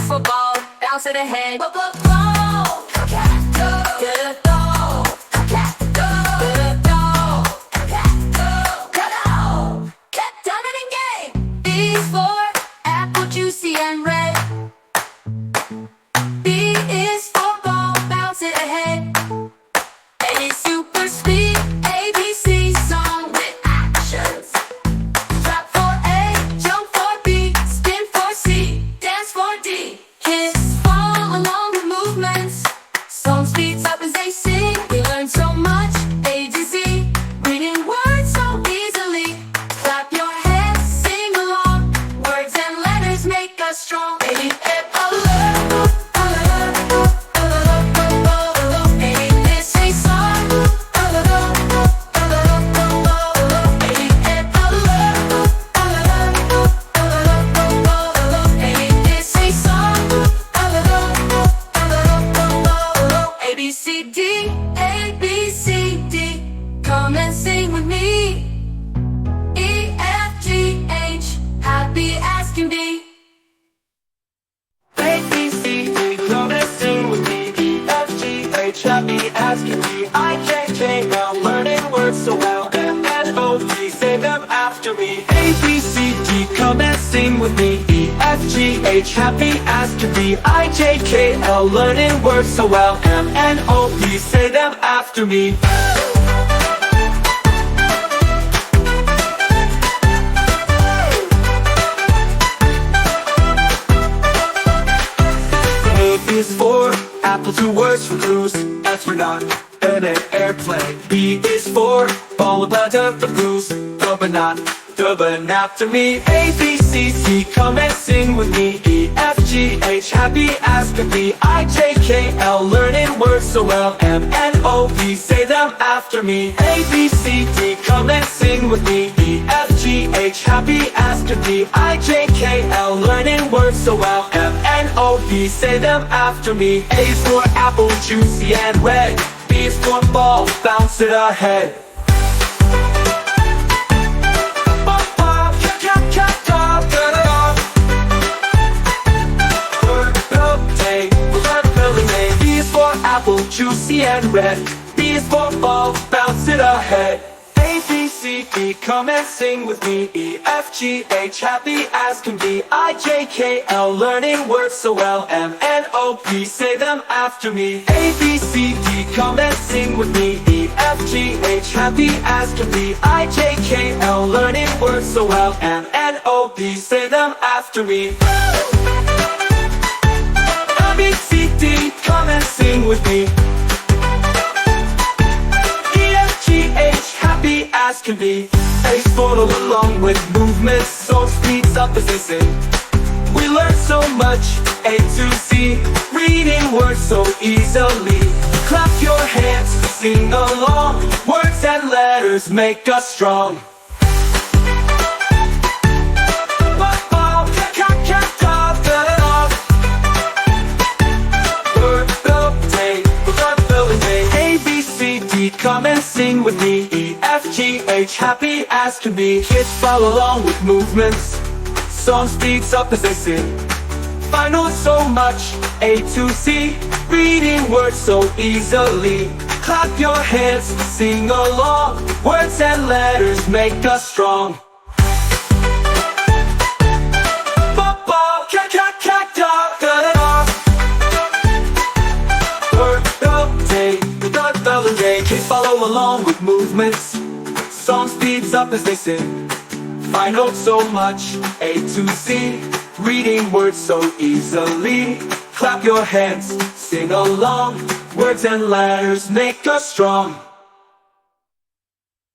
for ball, bounce to the head. Ball, cat, go, go, cat, go, go, cat, go. Get done it in game. B is for apple, juicy and red. B is for ball, bounce it ahead. A is super speed, ABC song with actions. Clap for A, jump for B, spin for C, dance for D. Kids follow along with movements. Song speeds up as they sing. We learn so much, A to Z, reading words so easily. Clap your hands, sing along. Words and letters make us strong. Baby, alert, alert, alert. Baby, this is song. Alert, alert. Baby, alert, alert. Baby, this is song. Alert, alert. A, B, C, D, A, B, C, D. Come and sing with me. E, F, G, H, happy as can be. A, B, C, D, come and sing with me. E, F, G, H, happy as can be. I, J, K, L, learning words so well. M, N, O, P, say them after me. A, B, C, D, come and sing with me. E, F, G, H, happy as can be. I, J, K, L, learning words so well. M, N, O, P, say them after me. A is for apple, 2 words for clues. F for not, and an airplane. B is for ball, a bunch of the blues. But not, but after me. A, B, C, D, come and sing with me. E, F, G, H, happy as can be. I, J, K, L, learning words so well. M, N, O, P, say them after me. A, B, C, D, come and sing with me. E, F, G, H, happy as can be. I, J, K, L, learning words so well. M, N, O, P, say them after me. A is for apple, juicy and red. B is for ball, bounce it ahead. B is for apple, juicy and red. B is for ball, bounce it ahead. A, B, C, D, come and sing with me. E, F, G, H, happy as can be. I, J, K, L, learning words so well. M, N, O, P, say them after me. A, B, C, D, come and sing with me. E, F, G, H, happy as can be. I, J, K, L, learning words so well. M, N, O, P, say them after me. A, B, C, D, come and sing with me. Happy as can be. A follow along with movements, so speeds up as they sing. We learn so much, A to Z, reading words so easily. Clap your hands, sing along. Words and letters make us strong. A, B, C, D, come and sing with me. E, F, G, H, happy as can be. Kids follow along with movements. Song speeds up as they sing. I know so much, A to Z, reading words so easily. Clap your hands, sing along. Words and letters make us strong. Kids follow along with movements. Song speeds up as they sing. Find out so much, A to Z, reading words so easily. Clap your hands, sing along. Words and letters make us strong.